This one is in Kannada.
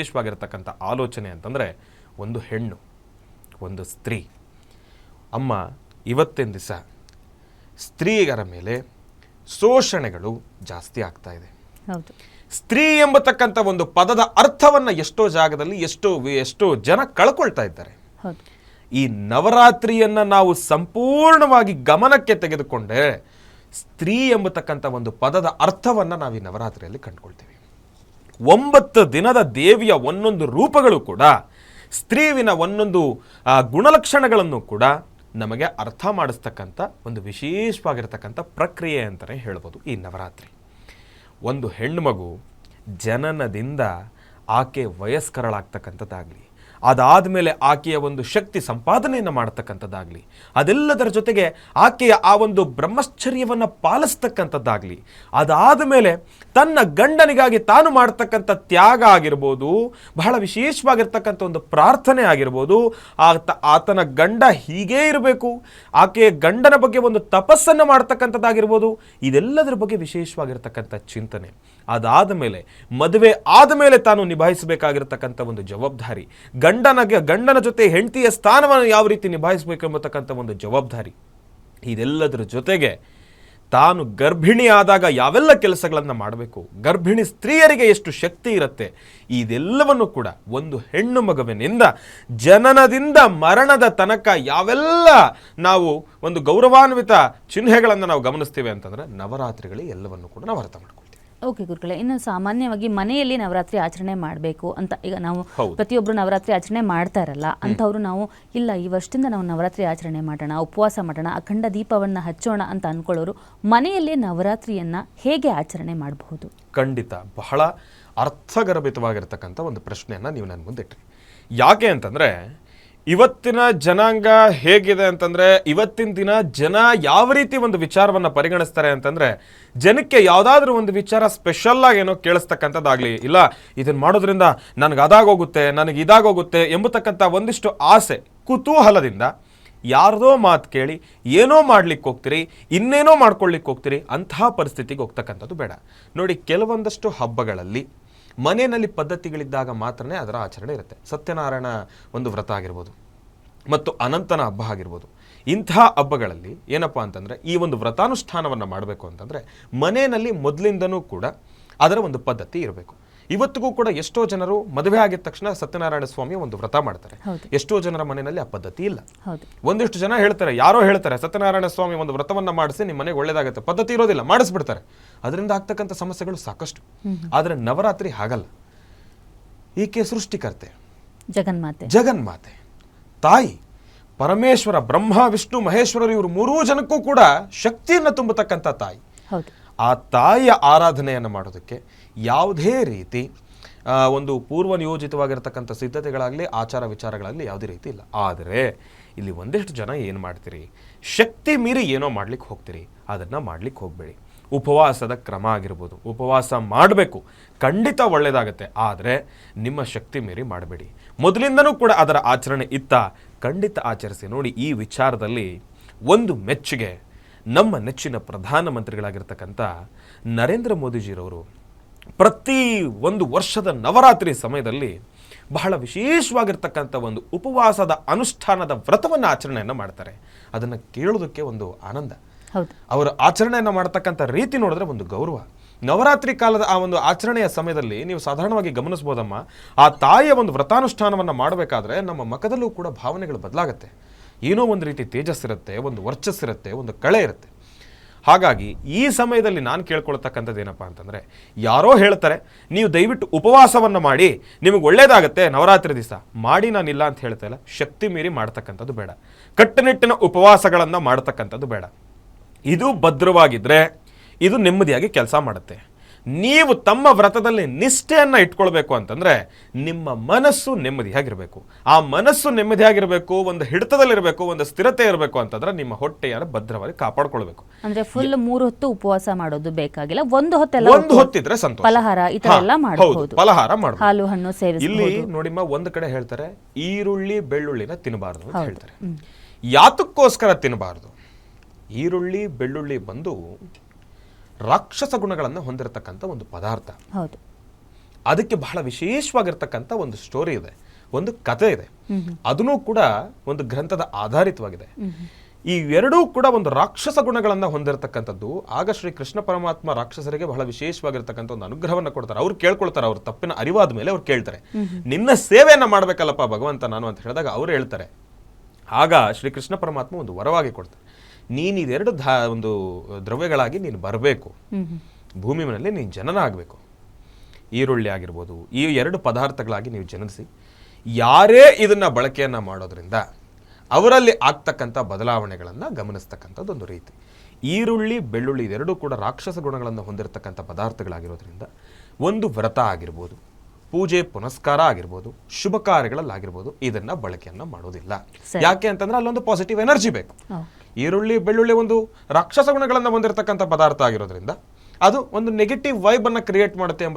ವಿಶೇಷವಾಗಿರತಕ್ಕಂಥ ಆಲೋಚನೆ ಅಂತಂದರೆ ಒಂದು ಹೆಣ್ಣು, ಒಂದು ಸ್ತ್ರೀ. ಅಮ್ಮ, ಇವತ್ತಿನ ದಿವಸ ಸ್ತ್ರೀಯರ ಮೇಲೆ ಶೋಷಣೆಗಳು ಜಾಸ್ತಿ ಆಗ್ತಾ ಇದೆ. ಸ್ತ್ರೀ ಎಂಬತಕ್ಕಂಥ ಒಂದು ಪದದ ಅರ್ಥವನ್ನು ಎಷ್ಟೋ ಜಾಗದಲ್ಲಿ ಎಷ್ಟೋ ಜನ ಕಳ್ಕೊಳ್ತಾ ಇದ್ದಾರೆ. ಈ ನವರಾತ್ರಿಯನ್ನು ನಾವು ಸಂಪೂರ್ಣವಾಗಿ ಗಮನಕ್ಕೆ ತೆಗೆದುಕೊಂಡರೆ ಸ್ತ್ರೀ ಎಂಬತಕ್ಕಂಥ ಒಂದು ಪದದ ಅರ್ಥವನ್ನು ನಾವು ಈ ನವರಾತ್ರಿಯಲ್ಲಿ ಕಂಡುಕೊಳ್ತೇವೆ. 9 ದಿನದ ದೇವಿಯ ಒಂದೊಂದು ರೂಪಗಳು ಕೂಡ ಸ್ತ್ರೀವಿನ ಒಂದೊಂದು ಗುಣಲಕ್ಷಣಗಳನ್ನು ಕೂಡ ನಮಗೆ ಅರ್ಥ ಮಾಡಿಸ್ತಕ್ಕಂಥ ಒಂದು ವಿಶೇಷವಾಗಿರ್ತಕ್ಕಂಥ ಪ್ರಕ್ರಿಯೆ ಅಂತಲೇ ಹೇಳ್ಬೋದು ಈ ನವರಾತ್ರಿ. ಒಂದು ಹೆಣ್ಣು ಮಗು ಜನನದಿಂದ ಆಕೆ ವಯಸ್ಕರಳಾಗ್ತಕ್ಕಂಥದ್ದಾಗಲಿ, ಅದಾದ ಮೇಲೆ ಆಕೆಯ ಒಂದು ಶಕ್ತಿ ಸಂಪಾದನೆಯನ್ನು ಮಾಡ್ತಕ್ಕಂಥದ್ದಾಗಲಿ, ಅದೆಲ್ಲದರ ಜೊತೆಗೆ ಆಕೆಯ ಆ ಒಂದು ಬ್ರಹ್ಮಚರ್ಯವನ್ನು ಪಾಲಿಸ್ತಕ್ಕಂಥದ್ದಾಗಲಿ, ಅದಾದ ಮೇಲೆ ತನ್ನ ಗಂಡನಿಗಾಗಿ ತಾನು ಮಾಡ್ತಕ್ಕಂಥ ತ್ಯಾಗ ಆಗಿರ್ಬೋದು, ಬಹಳ ವಿಶೇಷವಾಗಿರ್ತಕ್ಕಂಥ ಒಂದು ಪ್ರಾರ್ಥನೆ ಆಗಿರ್ಬೋದು, ಆತನ ಗಂಡ ಹೀಗೇ ಇರಬೇಕು, ಆಕೆಯ ಗಂಡನ ಬಗ್ಗೆ ಒಂದು ತಪಸ್ಸನ್ನು ಮಾಡ್ತಕ್ಕಂಥದ್ದಾಗಿರ್ಬೋದು, ಇದೆಲ್ಲದರ ಬಗ್ಗೆ ವಿಶೇಷವಾಗಿರ್ತಕ್ಕಂಥ ಚಿಂತನೆ. ಅದಾದ ಮೇಲೆ ಮದುವೆ ಆದ ಮೇಲೆ ತಾನು ನಿಭಾಯಿಸಬೇಕಾಗಿರ್ತಕ್ಕಂಥ ಒಂದು ಜವಾಬ್ದಾರಿ, ಗಂಡನ ಜೊತೆ ಹೆಂಡತಿಯ ಸ್ಥಾನವನ್ನು ಯಾವ ರೀತಿ ನಿಭಾಯಿಸಬೇಕು ಎಂಬತಕ್ಕಂಥ ಒಂದು ಜವಾಬ್ದಾರಿ, ಇದೆಲ್ಲದರ ಜೊತೆಗೆ ತಾನು ಗರ್ಭಿಣಿ ಆದಾಗ ಯಾವೆಲ್ಲ ಕೆಲಸಗಳನ್ನು ಮಾಡಬೇಕು, ಗರ್ಭಿಣಿ ಸ್ತ್ರೀಯರಿಗೆ ಎಷ್ಟು ಶಕ್ತಿ ಇರುತ್ತೆ, ಇದೆಲ್ಲವನ್ನು ಕೂಡ ಒಂದು ಹೆಣ್ಣು ಮಗುವಿನಿಂದ ಜನನದಿಂದ ಮರಣದ ತನಕ ಯಾವೆಲ್ಲ ನಾವು ಒಂದು ಗೌರವಾನ್ವಿತ ಚಿಹ್ನೆಗಳನ್ನು ನಾವು ಗಮನಿಸ್ತೀವಿ ಅಂತಂದರೆ ನವರಾತ್ರಿಗಳು ಎಲ್ಲವನ್ನು ಕೂಡ ನಾವು ಅರ್ಥ ಮಾಡ್ಕೊಳ್ತೀವಿ. ಓಕೆ ಗುರುಗಳೇ, ಇನ್ನು ಸಾಮಾನ್ಯವಾಗಿ ಮನೆಯಲ್ಲಿ ನವರಾತ್ರಿ ಆಚರಣೆ ಮಾಡಬೇಕು ಅಂತ ಈಗ ನಾವು ಪ್ರತಿಯೊಬ್ಬರು ನವರಾತ್ರಿ ಆಚರಣೆ ಮಾಡ್ತಾ ಇರಲ್ಲ ಅಂಥವ್ರು ನಾವು ಇಲ್ಲ ಈ ವರ್ಷದಿಂದ ನಾವು ನವರಾತ್ರಿ ಆಚರಣೆ ಮಾಡೋಣ, ಉಪವಾಸ ಮಾಡೋಣ, ಅಖಂಡ ದೀಪವನ್ನು ಹಚ್ಚೋಣ ಅಂತ ಅಂದ್ಕೊಳ್ಳೋರು ಮನೆಯಲ್ಲಿ ನವರಾತ್ರಿಯನ್ನು ಹೇಗೆ ಆಚರಣೆ ಮಾಡಬಹುದು? ಖಂಡಿತ ಬಹಳ ಅರ್ಥಗರ್ಭಿತವಾಗಿರ್ತಕ್ಕಂಥ ಒಂದು ಪ್ರಶ್ನೆಯನ್ನು ನೀವು ನನ್ನ ಮುಂದಿಟ್ರಿ. ಯಾಕೆ ಅಂತಂದರೆ ಇವತ್ತಿನ ಜನಾಂಗ ಹೇಗಿದೆ ಅಂತಂದರೆ, ಇವತ್ತಿನ ದಿನ ಜನ ಯಾವ ರೀತಿ ಒಂದು ವಿಚಾರವನ್ನು ಪರಿಗಣಿಸ್ತಾರೆ ಅಂತಂದರೆ, ಜನಕ್ಕೆ ಯಾವುದಾದ್ರೂ ಒಂದು ವಿಚಾರ ಸ್ಪೆಷಲ್ಲಾಗಿ ಏನೋ ಕೇಳಿಸ್ತಕ್ಕಂಥದ್ದಾಗಲಿ, ಇಲ್ಲ ಇದನ್ನು ಮಾಡೋದ್ರಿಂದ ನನಗೆ ಅದಾಗೋಗುತ್ತೆ, ನನಗೆ ಇದಾಗೋಗುತ್ತೆ ಎಂಬತಕ್ಕಂಥ ಒಂದಿಷ್ಟು ಆಸೆ ಕುತೂಹಲದಿಂದ ಯಾರದೋ ಮಾತು ಕೇಳಿ ಏನೋ ಮಾಡ್ಲಿಕ್ಕೆ ಹೋಗ್ತೀರಿ, ಇನ್ನೇನೋ ಮಾಡ್ಕೊಳ್ಳಿಕ್ಕೆ ಹೋಗ್ತೀರಿ, ಅಂತಹ ಪರಿಸ್ಥಿತಿಗೆ ಹೋಗ್ತಕ್ಕಂಥದ್ದು ಬೇಡ. ನೋಡಿ, ಕೆಲವೊಂದಷ್ಟು ಹಬ್ಬಗಳಲ್ಲಿ ಮನೆಯಲ್ಲಿ ಪದ್ಧತಿಗಳಿದ್ದಾಗ ಮಾತ್ರನೇ ಅದರ ಆಚರಣೆ ಇರುತ್ತೆ. ಸತ್ಯನಾರಾಯಣ ಒಂದು ವ್ರತ ಆಗಿರ್ಬೋದು ಮತ್ತು ಅನಂತನ ಹಬ್ಬ ಆಗಿರ್ಬೋದು, ಇಂತಹ ಹಬ್ಬಗಳಲ್ಲಿ ಏನಪ್ಪ ಅಂತಂದರೆ ಈ ಒಂದು ವ್ರತಾನುಷ್ಠಾನವನ್ನು ಮಾಡಬೇಕು ಅಂತಂದರೆ ಮನೆಯಲ್ಲಿ ಮೊದಲಿಂದನೂ ಕೂಡ ಅದರ ಒಂದು ಪದ್ಧತಿ ಇರಬೇಕು. ಇವತ್ತಿಗೂ ಕೂಡ ಎಷ್ಟೋ ಜನರು ಮದುವೆ ಆಗಿದ ತಕ್ಷಣ ಸತ್ಯನಾರಾಯಣ ಸ್ವಾಮಿಯ ಒಂದು ವ್ರತ ಮಾಡ್ತಾರೆ. ಎಷ್ಟೋ ಜನರ ಮನೆಯಲ್ಲಿ ಆ ಪದ್ಧತಿ ಇಲ್ಲ. ಒಂದಿಷ್ಟು ಜನ ಹೇಳ್ತಾರೆ, ಯಾರೋ ಹೇಳ್ತಾರೆ ಸತ್ಯನಾರಾಯಣ ಸ್ವಾಮಿ ಒಂದು ವ್ರತವನ್ನ ಮಾಡಿಸಿ ನಿಮ್ಮ ಮನೆಗೆ ಒಳ್ಳೇದಾಗುತ್ತೆ, ಪದ್ಧತಿ ಇರೋದಿಲ್ಲ, ಮಾಡಿಸ್ಬಿಡ್ತಾರೆ. ಅದರಿಂದ ಆಗ್ತಕ್ಕಂಥ ಸಮಸ್ಯೆಗಳು ಸಾಕಷ್ಟು. ಆದರೆ ನವರಾತ್ರಿ ಹಾಗಲ್ಲ. ಈಕೆ ಸೃಷ್ಟಿಕರ್ತೆ, ಜಗನ್ಮಾತೆ, ತಾಯಿ, ಪರಮೇಶ್ವರ, ಬ್ರಹ್ಮ, ವಿಷ್ಣು, ಮಹೇಶ್ವರರು, ಇವರು 3 ಜನಕ್ಕೂ ಕೂಡ ಶಕ್ತಿಯನ್ನು ತುಂಬತಕ್ಕಂಥ ತಾಯಿ. ಆ ತಾಯಿಯ ಆರಾಧನೆಯನ್ನು ಮಾಡೋದಕ್ಕೆ ಯಾವುದೇ ರೀತಿ ಒಂದು ಪೂರ್ವ ನಿಯೋಜಿತವಾಗಿರ್ತಕ್ಕಂಥ ಸಿದ್ಧತೆಗಳಾಗಲಿ ಆಚಾರ ವಿಚಾರಗಳಲ್ಲಿ ಯಾವುದೇ ರೀತಿ ಇಲ್ಲ. ಆದರೆ ಇಲ್ಲಿ ಒಂದಿಷ್ಟು ಜನ ಏನು ಮಾಡ್ತೀರಿ, ಶಕ್ತಿ ಮೀರಿ ಏನೋ ಮಾಡ್ಲಿಕ್ಕೆ ಹೋಗ್ತೀರಿ, ಅದನ್ನು ಮಾಡ್ಲಿಕ್ಕೆ ಹೋಗಬೇಡಿ. ಉಪವಾಸದ ಕ್ರಮ ಆಗಿರ್ಬೋದು, ಉಪವಾಸ ಮಾಡಬೇಕು, ಖಂಡಿತ ಒಳ್ಳೆಯದಾಗತ್ತೆ, ಆದರೆ ನಿಮ್ಮ ಶಕ್ತಿ ಮೀರಿ ಮಾಡಬೇಡಿ. ಮೊದಲಿಂದನೂ ಕೂಡ ಅದರ ಆಚರಣೆ ಇತ್ತ, ಖಂಡಿತ ಆಚರಿಸಿ. ನೋಡಿ, ಈ ವಿಚಾರದಲ್ಲಿ ಒಂದು ಮೆಚ್ಚುಗೆ ನಮ್ಮ ನೆಚ್ಚಿನ ಪ್ರಧಾನಮಂತ್ರಿಗಳಾಗಿರ್ತಕ್ಕಂಥ ನರೇಂದ್ರ ಮೋದಿಜಿರವರು ಪ್ರತಿ ಒಂದು ವರ್ಷದ ನವರಾತ್ರಿ ಸಮಯದಲ್ಲಿ ಬಹಳ ವಿಶೇಷವಾಗಿರ್ತಕ್ಕಂಥ ಒಂದು ಉಪವಾಸದ ಅನುಷ್ಠಾನದ ವ್ರತವನ್ನು ಆಚರಣೆಯನ್ನು ಮಾಡ್ತಾರೆ. ಅದನ್ನು ಕೇಳೋದಕ್ಕೆ ಒಂದು ಆನಂದ. ಅವರು ಆಚರಣೆಯನ್ನು ಮಾಡ್ತಕ್ಕಂಥ ರೀತಿ ನೋಡಿದ್ರೆ ಒಂದು ಗೌರವ. ನವರಾತ್ರಿ ಕಾಲದ ಆ ಒಂದು ಆಚರಣೆಯ ಸಮಯದಲ್ಲಿ ನೀವು ಸಾಧಾರಣವಾಗಿ ಗಮನಿಸ್ಬೋದಮ್ಮ, ಆ ತಾಯಿಯ ಒಂದು ವ್ರತಾನುಷ್ಠಾನವನ್ನು ಮಾಡಬೇಕಾದ್ರೆ ನಮ್ಮ ಮುಖದಲ್ಲೂ ಕೂಡ ಭಾವನೆಗಳು ಬದಲಾಗುತ್ತೆ. ಏನೋ ಒಂದು ರೀತಿ ತೇಜಸ್ಸಿರುತ್ತೆ, ಒಂದು ವರ್ಚಸ್ಸಿರುತ್ತೆ, ಒಂದು ಕಳೆ ಇರುತ್ತೆ. ಹಾಗಾಗಿ ಈ ಸಮಯದಲ್ಲಿ ನಾನು ಕೇಳ್ಕೊಳ್ತಕ್ಕಂಥದ್ದು ಏನಪ್ಪ ಅಂತಂದರೆ, ಯಾರೋ ಹೇಳ್ತಾರೆ ನೀವು ದಯವಿಟ್ಟು ಉಪವಾಸವನ್ನು ಮಾಡಿ ನಿಮಗೆ ಒಳ್ಳೇದಾಗತ್ತೆ ನವರಾತ್ರಿ ದಿವಸ ಮಾಡಿ, ನಾನಿಲ್ಲ ಅಂತ ಹೇಳ್ತಾ ಇಲ್ಲ. ಶಕ್ತಿ ಮೀರಿ ಮಾಡ್ತಕ್ಕಂಥದ್ದು ಬೇಡ, ಕಟ್ಟುನಿಟ್ಟಿನ ಉಪವಾಸಗಳನ್ನು ಮಾಡ್ತಕ್ಕಂಥದ್ದು ಬೇಡ. ಇದು ಭದ್ರವಾಗಿದ್ದರೆ ಇದು ನೆಮ್ಮದಿಯಾಗಿ ಕೆಲಸ ಮಾಡುತ್ತೆ. ನೀವು ತಮ್ಮ ವ್ರತದಲ್ಲಿ ನಿಷ್ಠೆಯನ್ನು ಇಟ್ಕೊಳ್ಬೇಕು ಅಂತಂದರೆ ನಿಮ್ಮ ಮನಸ್ಸು ನೆಮ್ಮದಿಯಾಗಿರಬೇಕು. ಆ ಮನಸ್ಸು ನೆಮ್ಮದಿಯಾಗಿರಬೇಕು, ಒಂದು ಹಿಡಿತದಲ್ಲಿರಬೇಕು, ಒಂದು ಸ್ಥಿರತೆ ಇರಬೇಕು ಅಂತಂದ್ರೆ ನಿಮ್ಮ ಹೊಟ್ಟೆಯನ್ನು ಭದ್ರವಾಗಿ ಕಾಪಾಡ್ಕೊಳ್ಬೇಕು. ಅಂದ್ರೆ ಫುಲ್ 3 ಹೊತ್ತು ಉಪವಾಸ ಮಾಡೋದು ಬೇಕಾಗಿಲ್ಲ, ಒಂದು ಹೊತ್ತಿದ್ರೆ ಸಂತೋಷ. ಫಲಹಾರ ಈ ತರ ಎಲ್ಲ ಮಾಡಬಹುದು, ಫಲಹಾರ ಮಾಡಬಹುದು, ಹಾಲು ಹಣ್ಣು ಸೇರಿಸಿ. ಇಲ್ಲಿ ನೋಡಿಮ್ಮ, ಒಂದು ಕಡೆ ಹೇಳ್ತಾರೆ ಈರುಳ್ಳಿ ಬೆಳ್ಳುಳ್ಳಿನ ತಿನ್ನಬಾರದು ಅಂತ ಹೇಳ್ತಾರೆ. ಯಾತಕ್ಕೋಸ್ಕರ ತಿನ್ನಬಾರದು? ಈರುಳ್ಳಿ ಬೆಳ್ಳುಳ್ಳಿ ಬಂದು ರಾಕ್ಷಸ ಗುಣಗಳನ್ನು ಹೊಂದಿರತಕ್ಕಂಥ ಒಂದು ಪದಾರ್ಥ. ಅದಕ್ಕೆ ಬಹಳ ವಿಶೇಷವಾಗಿರ್ತಕ್ಕಂಥ ಒಂದು ಸ್ಟೋರಿ ಇದೆ, ಒಂದು ಕತೆ ಇದೆ. ಅದನ್ನೂ ಕೂಡ ಒಂದು ಗ್ರಂಥದ ಆಧಾರಿತವಾಗಿದೆ. ಈ ಎರಡೂ ಕೂಡ ಒಂದು ರಾಕ್ಷಸ ಗುಣಗಳನ್ನ ಹೊಂದಿರತಕ್ಕಂಥದ್ದು. ಆಗ ಶ್ರೀ ಕೃಷ್ಣ ಪರಮಾತ್ಮ ರಾಕ್ಷಸರಿಗೆ ಬಹಳ ವಿಶೇಷವಾಗಿರ್ತಕ್ಕಂಥ ಒಂದು ಅನುಗ್ರಹವನ್ನು ಕೊಡ್ತಾರೆ. ಅವ್ರು ಕೇಳ್ಕೊಳ್ತಾರೆ, ಅವ್ರ ತಪ್ಪಿನ ಅರಿವಾದ ಮೇಲೆ ಅವ್ರು ಕೇಳ್ತಾರೆ, ನಿನ್ನ ಸೇವೆಯನ್ನ ಮಾಡ್ಬೇಕಲ್ಲಪ್ಪ ಭಗವಂತ ನಾನು ಅಂತ ಹೇಳಿದಾಗ ಅವ್ರು ಹೇಳ್ತಾರೆ. ಆಗ ಶ್ರೀ ಕೃಷ್ಣ ಪರಮಾತ್ಮ ಒಂದು ವರವಾಗಿ ಕೊಡ್ತಾರೆ, ನೀನು ಇದೆರಡು ಒಂದು ದ್ರವ್ಯಗಳಾಗಿ ನೀನು ಬರಬೇಕು, ಭೂಮಿ ಮೇಲೆ ನೀನು ಜನನ ಆಗಬೇಕು. ಈರುಳ್ಳಿ ಆಗಿರ್ಬೋದು, ಈ ಎರಡು ಪದಾರ್ಥಗಳಾಗಿ ನೀವು ಜನಿಸಿ ಯಾರೇ ಇದನ್ನ ಬಳಕೆಯನ್ನ ಮಾಡೋದ್ರಿಂದ ಅವರಲ್ಲಿ ಆಗ್ತಕ್ಕಂಥ ಬದಲಾವಣೆಗಳನ್ನು ಗಮನಿಸ್ತಕ್ಕಂಥದ್ದು ಒಂದು ರೀತಿ. ಈರುಳ್ಳಿ ಬೆಳ್ಳುಳ್ಳಿ ಇದೆರಡೂ ಕೂಡ ರಾಕ್ಷಸ ಗುಣಗಳನ್ನು ಹೊಂದಿರತಕ್ಕಂಥ ಪದಾರ್ಥಗಳಾಗಿರೋದ್ರಿಂದ ಒಂದು ವ್ರತ ಆಗಿರ್ಬೋದು, ಪೂಜೆ ಪುನಸ್ಕಾರ ಆಗಿರ್ಬೋದು, ಶುಭ ಕಾರ್ಯಗಳಲ್ಲಾಗಿರ್ಬೋದು ಇದನ್ನ ಬಳಕೆಯನ್ನ ಮಾಡೋದಿಲ್ಲ. ಯಾಕೆ ಅಂತಂದ್ರೆ ಅಲ್ಲೊಂದು ಪಾಸಿಟಿವ್ ಎನರ್ಜಿ ಬೇಕು. ಈರುಳ್ಳಿ ಬೆಳ್ಳುಳ್ಳಿ ಒಂದು ರಾಕ್ಷಸ ಗುಣಗಳನ್ನು ಹೊಂದಿರತಕ್ಕಂಥ ಪದಾರ್ಥ ಆಗಿರೋದ್ರಿಂದ ಅದು ಒಂದು ನೆಗೆಟಿವ್ ವೈಬ್ ಅನ್ನ ಕ್ರಿಯೇಟ್ ಮಾಡುತ್ತೆ ಎಂಬ